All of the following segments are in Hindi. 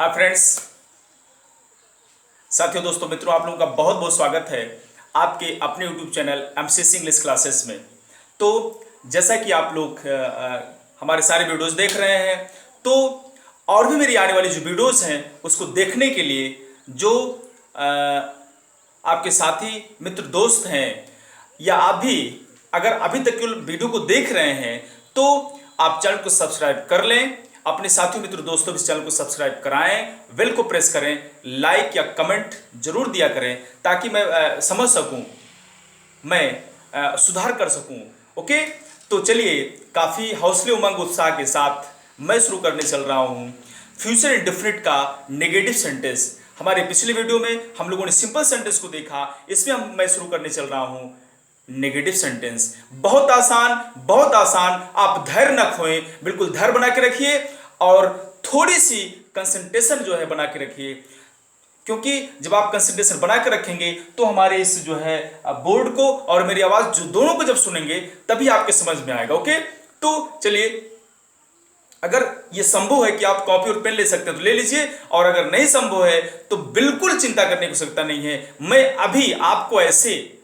हाय फ्रेंड्स, साथियों, दोस्तों, मित्रों, आप लोगों का बहुत बहुत स्वागत है आपके अपने YouTube channel MCC English classes में। तो जैसा कि आप लोग हमारे सारे वीडियोस देख रहे हैं, तो और भी मेरी आने वाली जो वीडियोस हैं उसको देखने के लिए जो अ, आपके साथी मित्र दोस्त हैं या आप भी अगर अभी तक केवल वीडियो को देख रहे हैं तो आप चैनल को सब्सक्राइब कर लें, अपने साथियों मित्र दोस्तों भी इस चैनल को सब्सक्राइब कराएं, बेल को प्रेस करें, लाइक या कमेंट जरूर दिया करें ताकि मैं समझ सकूं, मैं सुधार कर सकूं। ओके, तो चलिए, काफ़ी हौसले उमंग उत्साह के साथ मैं शुरू करने चल रहा हूं फ्यूचर इंडेफिनिट का नेगेटिव सेंटेंस। हमारे पिछले वीडियो में हम लोगों ने सिंपल सेंटेंस को देखा, इसमें मैं शुरू करने चल रहा हूं नेगेटिव सेंटेंस। बहुत आसान, बहुत आसान। आप धैर्य न खोएं, बिल्कुल धैर्य बना के रखिए और थोड़ी सी कंसंट्रेशन जो है बना के रखिए, क्योंकि जब आप कंसंट्रेशन बना के रखेंगे तो हमारे इस जो है बोर्ड को और मेरी आवाज जो दोनों को जब सुनेंगे तभी आपके समझ में आएगा। ओके, तो चलिए, अगर ये संभव है कि आप कॉपी और पेन ले सकते हैं तो ले लीजिए, और अगर नहीं संभव है तो बिल्कुल चिंता करने की आवश्यकता नहीं है। मैं अभी आपको ऐसे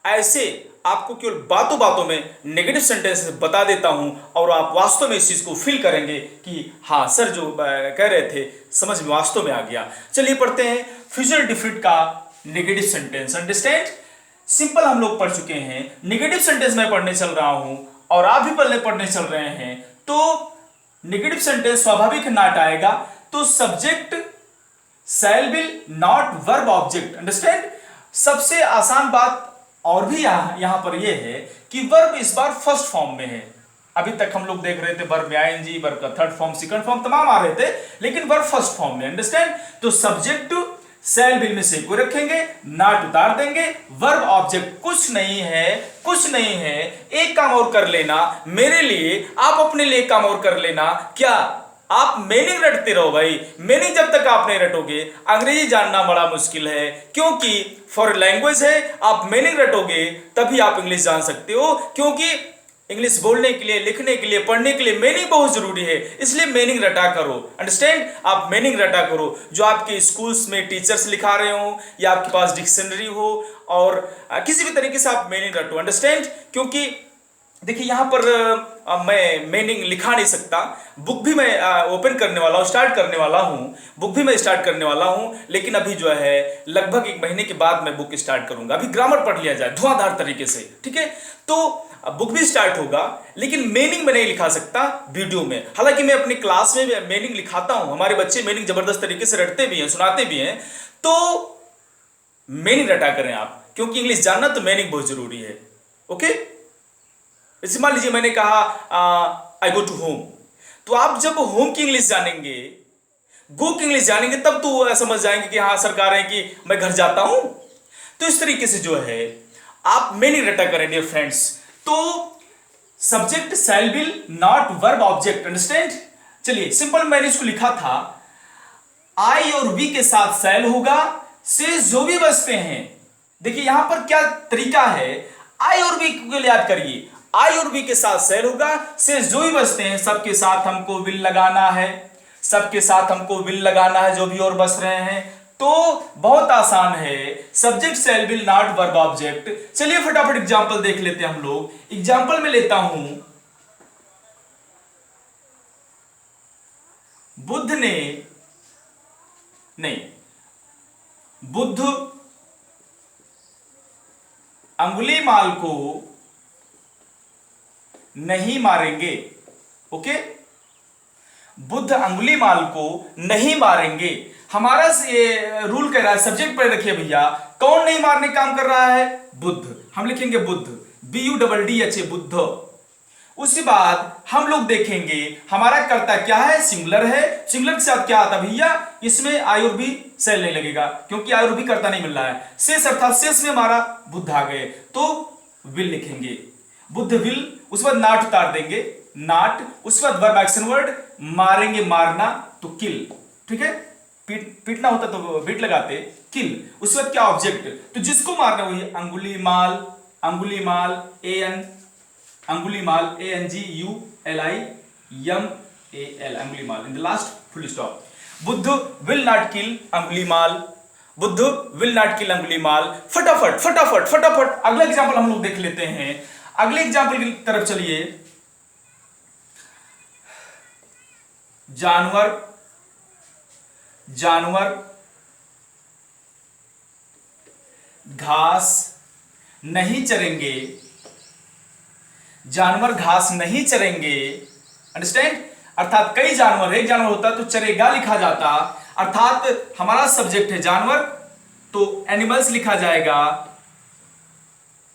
ऐसे आपको केवल बातों बातों में नेगेटिव सेंटेंस बता देता हूं और आप वास्तव में इस चीज को फील करेंगे कि हाँ सर, जो कह रहे थे समझ में वास्तव में आ गया। चलिए पढ़ते हैं फ्यूचर डिफिट का नेगेटिव सेंटेंस। अंडरस्टैंड, सिंपल हम लोग पढ़ चुके हैं। नेगेटिव सेंटेंस मैं पढ़ने चल रहा हूं और आप भी पढ़ने चल रहे हैं, तो नेगेटिव सेंटेंस स्वाभाविक नॉट आएगा, तो subject shell will not verb object. Understand, सबसे आसान बात और भी यहां पर यह है कि वर्ब इस बार फर्स्ट फॉर्म में है। अभी तक हम लोग देख रहे थे वर्ब में आईएनजी, वर्ब का थर्ड फॉर्म, सेकंड फॉर्म तमाम आ रहे थे, लेकिन वर्ब फर्स्ट फॉर्म में। अंडरस्टैंड, तो सब्जेक्ट शैल विल में से कोई रखेंगे, नॉट उतार देंगे, वर्ब ऑब्जेक्ट कुछ नहीं है, कुछ नहीं है। एक काम और कर लेना मेरे लिए, आप अपने लिए काम और कर लेना। क्या आप मीनिंग रटते रहो भाई। मीनिंग जब तक आप नहीं रटोगे, अंग्रेजी जानना बड़ा मुश्किल है, क्योंकि फॉर लैंग्वेज है। आप मीनिंग रटोगे तभी आप इंग्लिश जान सकते हो, क्योंकि इंग्लिश बोलने के लिए, लिखने के लिए, पढ़ने के लिए मीनिंग बहुत जरूरी है। इसलिए मीनिंग रटा करो। अंडरस्टैंड, आप मीनिंग रटा करो। जो आपके स्कूल्स में टीचर्स लिखा रहे हो या आपके पास डिक्शनरी हो, और किसी भी तरीके से आप मीनिंग रटो। अंडरस्टैंड, क्योंकि देखिए यहां पर मैं मीनिंग लिखा नहीं सकता। बुक भी मैं ओपन करने वाला हूं, स्टार्ट करने वाला हूं, बुक भी मैं स्टार्ट करने वाला हूं, लेकिन अभी जो है लगभग 1 महीने के बाद मैं बुक स्टार्ट करूंगा। अभी ग्रामर पढ़ लिया जाए धुआंधार तरीके से, ठीक है। तो बुक भी स्टार्ट होगा, लेकिन मीनिंग में नहीं लिखा सकता वीडियो में। हालांकि मैं अपनी क्लास में मीनिंग लिखाता हूं, हमारे बच्चे मीनिंग जबरदस्त तरीके से रटते भी हैं, सुनाते भी हैं। तो मीनिंग रटा करें आप, क्योंकि इंग्लिश जानना तो मीनिंग बहुत जरूरी है। ओके, जैसे मान लीजिए मैंने कहा आई गो टू होम, तो आप जब होम की इंग्लिश जानेंगे, गो की इंग्लिश जानेंगे, तब तो समझ जाएंगे कि हाँ सर कह रहे हैं कि मैं घर जाता हूं। तो इस तरीके से जो है आप मीनिंग रटा करें डियर फ्रेंड्स। तो subject shell will not verb object. Understand, चलिए सिंपल मैंने इसको लिखा था, आई और वी के साथ शैल होगा, से जो भी बचते हैं। देखिए यहां पर क्या तरीका है, आई और वी को याद करिए, आई और वी के साथ शैल होगा, से जो भी बचते हैं सबके साथ हमको विल लगाना है, सबके साथ हमको विल लगाना है, जो भी और बच रहे हैं। तो बहुत आसान है, subject shell will not verb object. चलिए फटाफट एग्जांपल देख लेते हैं हम लोग। एग्जांपल में लेता हूं, बुद्ध ने नहीं, बुद्ध अंगुलीमाल को नहीं मारेंगे। ओके, बुद्ध अंगुलीमाल को नहीं मारेंगे। हमारा ये रूल कह रहा है, सब्जेक्ट पर रखिए भैया, कौन नहीं मारने का काम कर रहा है, बुद्ध। हम लिखेंगे बुद्ध, BUDDH, बुद्ध। उसके बाद हम लोग देखेंगे हमारा कर्ता क्या है, सिंगुलर है। सिंगुलर के साथ क्या आता भैया, इसमें आई और बी शैल नहीं लगेगा, क्योंकि आई और बी कर्ता नहीं मिल रहा है। शेष अर्थात शेष में हमारा बुद्ध आ गए, तो विल लिखेंगे, बुद्ध विल। उसके बाद नॉट उतार देंगे, नॉट। उसके बाद वर्ब एक्शन वर्ड, मारेंगे मारना, तो किल, ठीक है। पीटना होता तो बीट लगाते, किल। उसके बाद क्या ऑब्जेक्ट, तो जिसको मारना वही Angulimal, Angulimal ANGULIMAL, ANGULIMAL, Angulimal, in the last full stop. Buddha will not kill Angulimal, Buddha will not kill Angulimal. फटाफट फटाफट फटाफट अगला एग्जाम्पल हम लोग देख लेते हैं। अगले एग्जाम्पल की तरफ चलिए। जानवर जानवर घास नहीं चरेंगे, जानवर घास नहीं चरेंगे। अंडरस्टैंड? अर्थात कई जानवर, एक जानवर होता तो चरेगा लिखा जाता, अर्थात हमारा सब्जेक्ट है जानवर तो एनिमल्स लिखा जाएगा,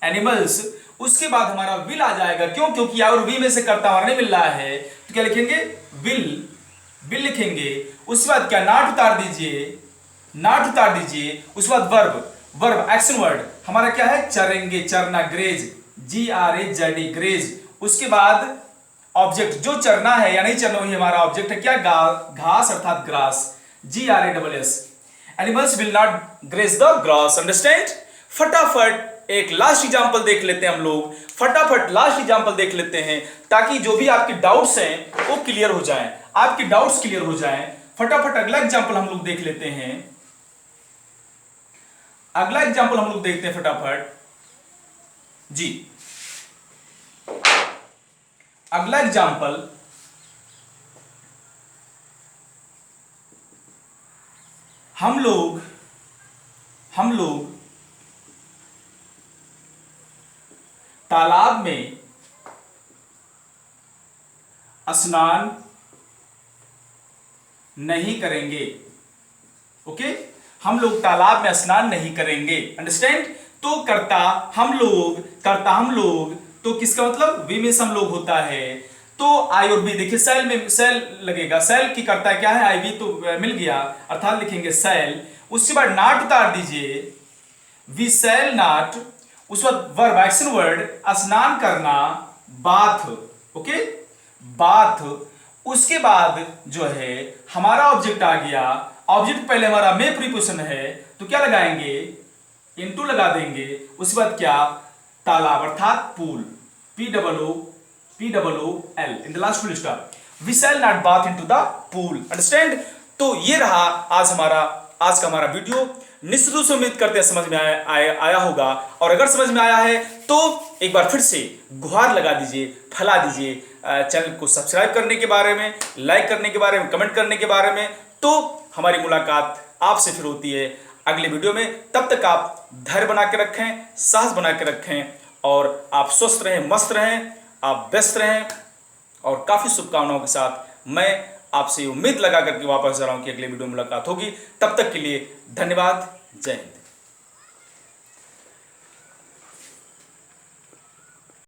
एनिमल्स। उसके बाद हमारा विल आ जाएगा, क्यों? क्योंकि और वी में से कर्ता हमारा नहीं मिल रहा है, तो क्या लिखेंगे? विल, विल लिखेंगे। उसके बाद क्या? नॉट उतार दीजिए, नॉट उतार दीजिए। उसके बाद वर्ब, वर्ब एक्शन वर्ड हमारा क्या है? चरेंगे, चरना, ग्रेज, GRAZD, ग्रेज। उसके बाद ऑब्जेक्ट जो चरना है या नहीं चरना वही हमारा ऑब्जेक्ट है, क्या? घास अर्थात grass, GRASS। Animals will not graze the grass. Understand? फटाफट एक लास्ट एग्जांपल देख लेते हैं हम लोग, फटाफट लास्ट एग्जांपल देख लेते हैं ताकि जो भी आपके डाउट्स हैं वो क्लियर हो जाएं, आपके डाउट्स क्लियर हो जाएं। फटाफट अगला एग्जांपल हम लोग देख लेते हैं, अगला एग्जांपल हम लोग देखते हैं फटाफट जी। अगला एग्जांपल, हम लोग तालाब में स्नान नहीं करेंगे। ओके, हम लोग तालाब में स्नान नहीं करेंगे। अंडरस्टैंड? तो कर्ता हम लोग, कर्ता हम लोग, तो किसका मतलब? वी में हम लोग होता है। तो आई और बी, देखिए सेल में सेल लगेगा, सेल की कर्ता क्या है? आई बी, तो मिल गया, अर्थात लिखेंगे सेल। उसके बाद नॉट उतार दीजिए, वी सेल नॉट। उस बाद वर्ब एक्शन वर्ड, स्नान करना, बाथ। Okay, bath. उसके बाद जो है हमारा ऑब्जेक्ट आ गया, ऑब्जेक्ट पहले हमारा में प्रीपोजिशन है तो क्या लगाएंगे? इनटू लगा देंगे। उसके बाद क्या? तालाब अर्थात pool, POOL in the last full stop. We shall not bath into the pool. Understand? तो ये रहा आज का हमारा वीडियो। निश्चित रूप से उम्मीद करते हैं समझ में आया होगा, और अगर समझ में आया है तो एक बार फिर से गुहार लगा दीजिए, फैला दीजिए चैनल को सब्सक्राइब करने के बारे में, लाइक करने के बारे में, कमेंट करने के बारे में। तो हमारी मुलाकात आपसे फिर होती है अगले वीडियो में। तब तक आप धैर्य बना के रखें, साहस बना के रखें, और आप स्वस्थ रहें, मस्त रहें, आप व्यस्त रहें। और काफ़ी शुभकामनाओं के साथ मैं आपसे उम्मीद लगा करके वापस जा रहा हूँ कि अगले वीडियो में मुलाकात होगी। तब तक के लिए धन्यवाद। जय हिंद।